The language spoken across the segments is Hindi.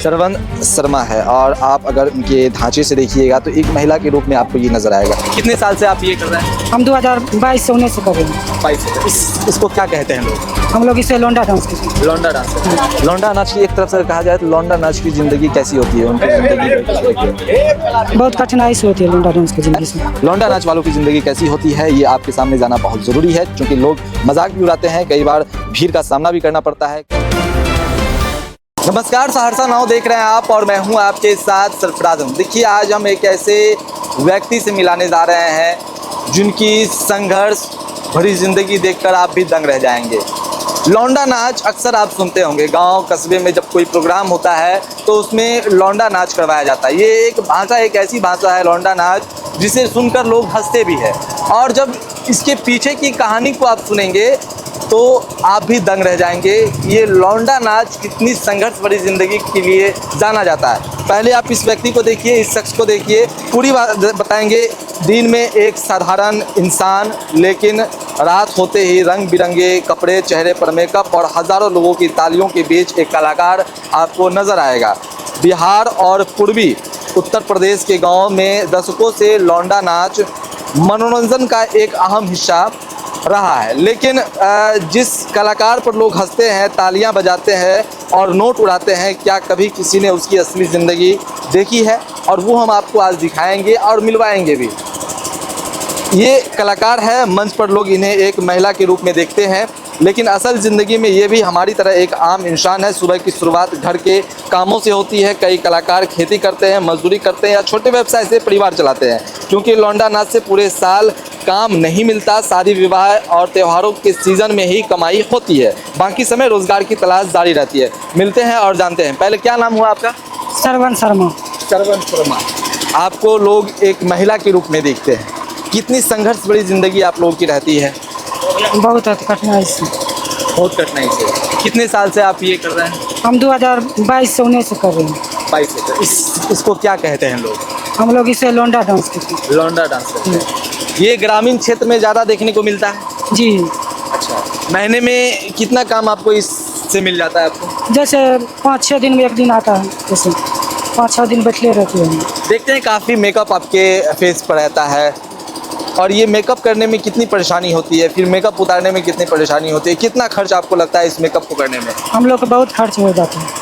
श्रवण शर्मा है और आप अगर उनके ढांचे से देखिएगा तो एक महिला के रूप में आपको ये नजर आएगा। कितने साल से आप ये कर रहे हैं? हम 2022 से 19 से कर रहे हैं। 22 इसको क्या कहते हैं लोग? हम लोग इसे लौंडा डांस कहते हैं। लौंडा डांस। लौंडा नाच की एक तरफ से कहा जाए तो लौंडा नाच की जिंदगी कैसी होती है? उनकी जिंदगी बहुत कठिनाई से होती है लौंडा डांस की जिंदगी से। लौंडा नाच वालों की जिंदगी कैसी होती है ये आपके सामने जाना बहुत जरूरी है, क्योंकि लोग मजाक भी उड़ाते हैं, कई बार भीड़ का सामना भी करना पड़ता है। नमस्कार, सहरसा नाउ देख रहे हैं आप और मैं हूं आपके साथ सरफराज। देखिए, आज हम एक ऐसे व्यक्ति से मिलाने जा रहे हैं जिनकी संघर्ष भरी जिंदगी देखकर आप भी दंग रह जाएंगे। लौंडा नाच अक्सर आप सुनते होंगे, गांव कस्बे में जब कोई प्रोग्राम होता है तो उसमें लौंडा नाच करवाया जाता है। ये एक भाषा, एक ऐसी भाषा है लौंडा नाच जिसे सुनकर लोग हंसते भी हैं, और जब इसके पीछे की कहानी को आप सुनेंगे तो आप भी दंग रह जाएंगे। ये लौंडा नाच कितनी संघर्ष भरी जिंदगी के लिए जाना जाता है। पहले आप इस व्यक्ति को देखिए, इस शख्स को देखिए, पूरी बात बताएंगे। दिन में एक साधारण इंसान, लेकिन रात होते ही रंग बिरंगे कपड़े, चेहरे पर मेकअप और हज़ारों लोगों की तालियों के बीच एक कलाकार आपको नज़र आएगा। बिहार और पूर्वी उत्तर प्रदेश के गाँव में दशकों से लौंडा नाच मनोरंजन का एक अहम हिस्सा रहा है, लेकिन जिस कलाकार पर लोग हंसते हैं, तालियां बजाते हैं और नोट उड़ाते हैं, क्या कभी किसी ने उसकी असली ज़िंदगी देखी है? और वो हम आपको आज दिखाएंगे और मिलवाएंगे भी। ये कलाकार है, मंच पर लोग इन्हें एक महिला के रूप में देखते हैं, लेकिन असल ज़िंदगी में ये भी हमारी तरह एक आम इंसान है। सुबह की शुरुआत घर के कामों से होती है। कई कलाकार खेती करते हैं, मजदूरी करते हैं या छोटे व्यवसाय से परिवार चलाते हैं, क्योंकि लौंडा नाच से पूरे साल काम नहीं मिलता। शादी विवाह और त्योहारों के सीज़न में ही कमाई होती है, बाकी समय रोजगार की तलाश जारी रहती है। मिलते हैं और जानते हैं। पहले क्या नाम हुआ आपका? श्रवण शर्मा। श्रवण शर्मा। आपको लोग एक महिला के रूप में देखते हैं, कितनी संघर्ष भरी जिंदगी आप लोगों की रहती है? बहुत कठिनाई से। बहुत कठिनाई से। कितने साल से आप ये कर रहे हैं? हम 2022 से 19 से कर रहे हैं। 22 से। इसको क्या कहते हैं लोग? हम लोग इसे लौंडा डांस कहते हैं। लौंडा डांस कहते हैं। ये ग्रामीण क्षेत्र में ज़्यादा देखने को मिलता है? जी। अच्छा, महीने में कितना काम आपको इससे मिल जाता है आपको? जैसे 5-6 दिन में एक दिन आता है, जैसे 5-6 दिन बैठले रहते हैं। देखते हैं काफ़ी मेकअप आपके फेस पर रहता है, और ये मेकअप करने में कितनी परेशानी होती है, फिर मेकअप उतारने में कितनी परेशानी होती है, कितना खर्च आपको लगता है इस मेकअप को करने में? हम लोग को बहुत खर्च हो जाता है।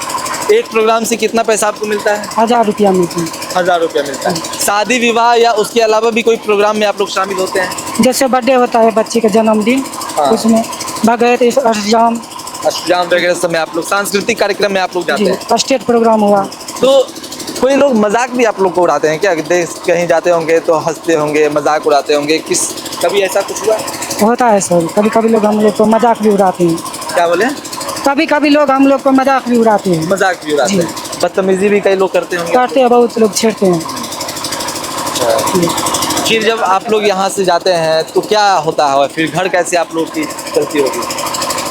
एक प्रोग्राम से कितना पैसा आपको मिलता है? 1000 रुपया मिलता है। 1000 रुपया मिलता है। शादी विवाह या उसके अलावा भी कोई प्रोग्राम में आप लोग शामिल होते हैं? जैसे बर्थडे होता है बच्चे का जन्मदिन, हाँ। उसमें भगत अष्टजाम वगैरह समय आप लोग सांस्कृतिक कार्यक्रम में आप लोग जाते हैं? स्टेट प्रोग्राम हुआ तो कोई लोग मजाक भी आप लोग को उड़ाते हैं क्या? कहीं जाते होंगे तो हंसते होंगे, मजाक उड़ाते होंगे, कभी ऐसा कुछ हुआ? होता है सर, कभी कभी लोग हम लोग को मजाक भी उड़ाते हैं। क्या बोले? कभी कभी लोग हम लोग को मजाक भी उड़ाते हैं। मजाक भी उड़ाते हैं, बदतमीजी भी कई लोग करते होंगे? करते हैं, बहुत लोग छेड़ते हैं। फिर जब आप लोग यहाँ से जाते हैं तो क्या होता है, फिर घर कैसे आप लोग की चलती होगी?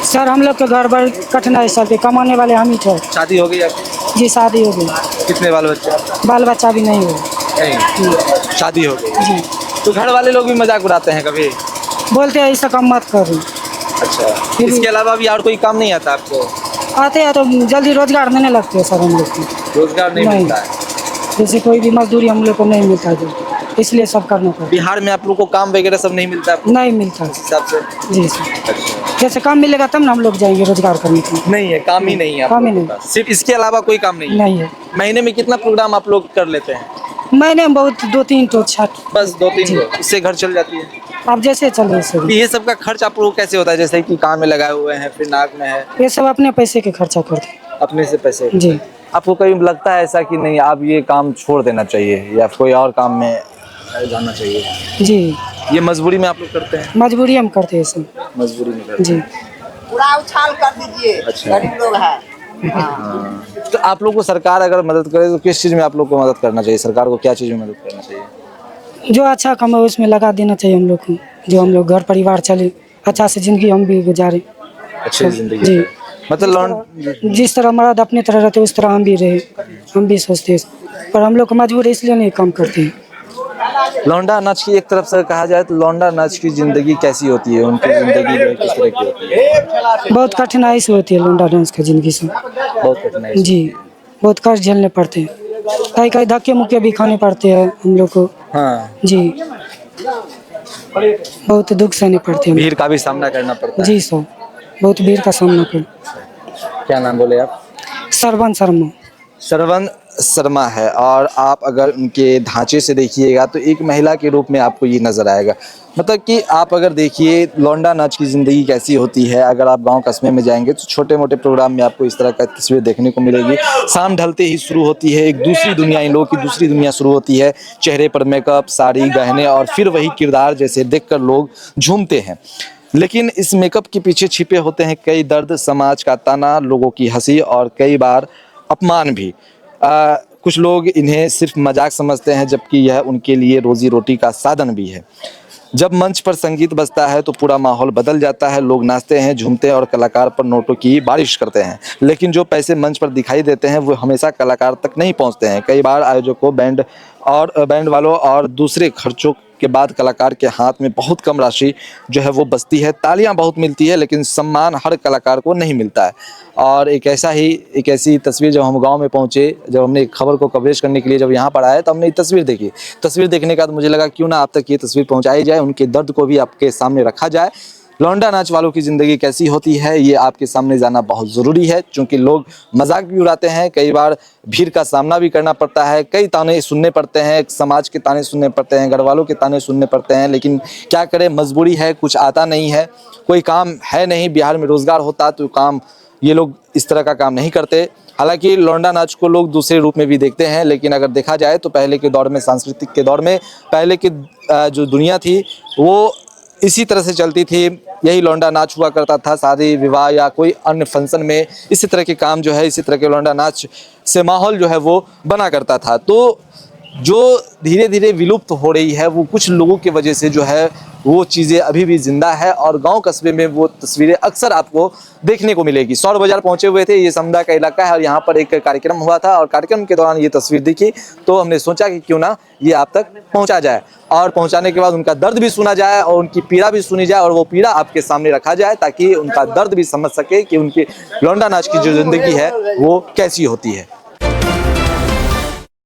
सर हम लोग के घर बड़ कठिनाई चलती, कमाने वाले हम ही थे। शादी हो गई आपकी? जी, शादी हो गई। कितने बाल बच्चे? बाल बच्चा भी नहीं हुआ। नहीं, शादी हो गई। जी। तो घर वाले लोग भी मजाक उड़ाते हैं कभी? बोलते हैं ऐसा काम मत करो। अच्छा, इसके अलावा भी और कोई काम नहीं आता आपको? आते हैं तो जल्दी रोजगार नहीं लगते सर हम लोग को। रोजगार नहीं मिलता है? जैसे कोई भी मजदूरी हम लोग को नहीं मिलता है, इसलिए सब करना पड़ता है। बिहार में आप लोग को काम वगैरह सब नहीं मिलता है? नहीं मिलता उस हिसाब से? जी सर। अच्छा। जैसे काम मिलेगा तब ना हम लोग जाएंगे रोजगार करने के लिए। नहीं है, काम ही नहीं है आप काम ही लोगों के पास? सिर्फ इसके अलावा कोई काम नहीं है? नहीं है। महीने में कितना प्रोग्राम आप लोग कर लेते हैं? मैंने बहुत 2-3 तो छठ, बस 2-3 को, इससे घर चल जाती है? आप जैसे चले सर। ये सब का खर्च आप लोग कैसे होता है? जैसे कि कान में लगाए हुए हैं, फिर नाक में है, ये सब अपने पैसे के खर्चा करते हैं। अपने से पैसे? जी। आपको कभी लगता है ऐसा कि नहीं आप ये काम छोड़ देना चाहिए या कोई और काम में जाना चाहिए? जी। ये मजबूरी में आप लोग करते हैं? मजबूरी हम करते हैं सर। मजबूरी में करते जी। हैं। पूरा उछाल कर दीजिए। अच्छा। गरीब लोग हैं। हाँ। तो आप लोग को सरकार अगर मदद करे तो किस चीज़ में आप लोग को मदद करना चाहिए? सरकार को क्या चीज़ में मदद करना चाहिए? जो अच्छा काम है उसमें लगा देना चाहिए हम लोग को, जो हम लोग घर परिवार चले, अच्छा से जिंदगी हम भी गुजारे। अच्छी जिंदगी जी। मतलब जिस तरह मर्द अपनी तरह रहते उस तरह हम भी रहे, हम भी सोचते हैं, पर हम लोग को मजबूर है इसलिए नहीं काम करते हैं। लौंडा नाच की एक तरफ से कहा जाए तो लौंडा नाच की जिंदगी कैसी होती है? उनकी जिंदगी जो है किस तरह की होती है? बहुत कठिनाई से होती है लौंडा डांस की जिंदगी से। बहुत कठिनाई से। जी। बहुत कष्ट झेलने पड़ते हैं, कहीं कहीं धक्के मुक्के भी खाने पड़ते हैं हम लोग को। हाँ, जी, बहुत दुख सहने पड़ते हैं भीड़ का भी सामना करना पड़ता है। जी सर, बहुत भीड़ का सामना कर। क्या नाम बोले आप? सरवन शर्मा। श्रवण शर्मा है, और आप अगर उनके ढांचे से देखिएगा तो एक महिला के रूप में आपको ये नज़र आएगा। मतलब कि आप अगर देखिए लौंडा नाच की ज़िंदगी कैसी होती है, अगर आप गांव कस्बे में जाएंगे तो छोटे मोटे प्रोग्राम में आपको इस तरह का तस्वीर देखने को मिलेगी। शाम ढलते ही शुरू होती है एक दूसरी दुनिया, इन लोगों की दूसरी दुनिया शुरू होती है। चेहरे पर मेकअप, साड़ी, गहने और फिर वही किरदार जैसे देखकर लोग झूमते हैं। लेकिन इस मेकअप के पीछे छिपे होते हैं कई दर्द, समाज का ताना, लोगों की हंसी और कई बार अपमान भी। कुछ लोग इन्हें सिर्फ मजाक समझते हैं, जबकि यह उनके लिए रोजी रोटी का साधन भी है। जब मंच पर संगीत बजता है तो पूरा माहौल बदल जाता है, लोग नाचते हैं, झूमते हैं और कलाकार पर नोटों की बारिश करते हैं। लेकिन जो पैसे मंच पर दिखाई देते हैं वो हमेशा कलाकार तक नहीं पहुंचते हैं। कई बार आयोजकों, बैंड वालों और दूसरे खर्चों के बाद कलाकार के हाथ में बहुत कम राशि जो है वो बचती है। तालियां बहुत मिलती है, लेकिन सम्मान हर कलाकार को नहीं मिलता है। और एक ऐसी तस्वीर, जब हम गांव में पहुंचे, जब हमने खबर को कवरेज करने के लिए जब यहाँ पर आए तो हमने ये तस्वीर देखी। तस्वीर देखने के बाद मुझे लगा क्यों ना आप तक ये तस्वीर पहुँचाई जाए, उनके दर्द को भी आपके सामने रखा जाए। लौंडा नाच वालों की ज़िंदगी कैसी होती है ये आपके सामने जाना बहुत ज़रूरी है, क्योंकि लोग मजाक भी उड़ाते हैं, कई बार भीड़ का सामना भी करना पड़ता है, कई ताने सुनने पड़ते हैं, समाज के ताने सुनने पड़ते हैं, घर वालों के ताने सुनने पड़ते हैं। लेकिन क्या करें, मजबूरी है, कुछ आता नहीं है, कोई काम है नहीं। बिहार में रोज़गार होता तो काम, ये लोग इस तरह का काम नहीं करते। हालांकि लौंडा नाच को लोग दूसरे रूप में भी देखते हैं, लेकिन अगर देखा जाए तो पहले के दौर में, सांस्कृतिक के दौर में, पहले की जो दुनिया थी वो इसी तरह से चलती थी। यही लौंडा नाच हुआ करता था, शादी विवाह या कोई अन्य फंक्शन में इसी तरह के काम जो है, इसी तरह के लौंडा नाच से माहौल जो है वो बना करता था। तो जो धीरे धीरे विलुप्त हो रही है वो कुछ लोगों की वजह से जो है वो चीज़ें अभी भी जिंदा है, और गांव कस्बे में वो तस्वीरें अक्सर आपको देखने को मिलेगी। सौर बाजार पहुंचे हुए थे, ये समदा का इलाका है और यहाँ पर एक कार्यक्रम हुआ था, और कार्यक्रम के दौरान ये तस्वीर दिखी तो हमने सोचा कि क्यों ना ये आप तक पहुँचा जाए, और पहुँचाने के बाद उनका दर्द भी सुना जाए और उनकी पीड़ा भी सुनी जाए, और वो पीड़ा आपके सामने रखा जाए ताकि उनका दर्द भी समझ सके कि उनकी लौंडा नाच की जो ज़िंदगी है वो कैसी होती है।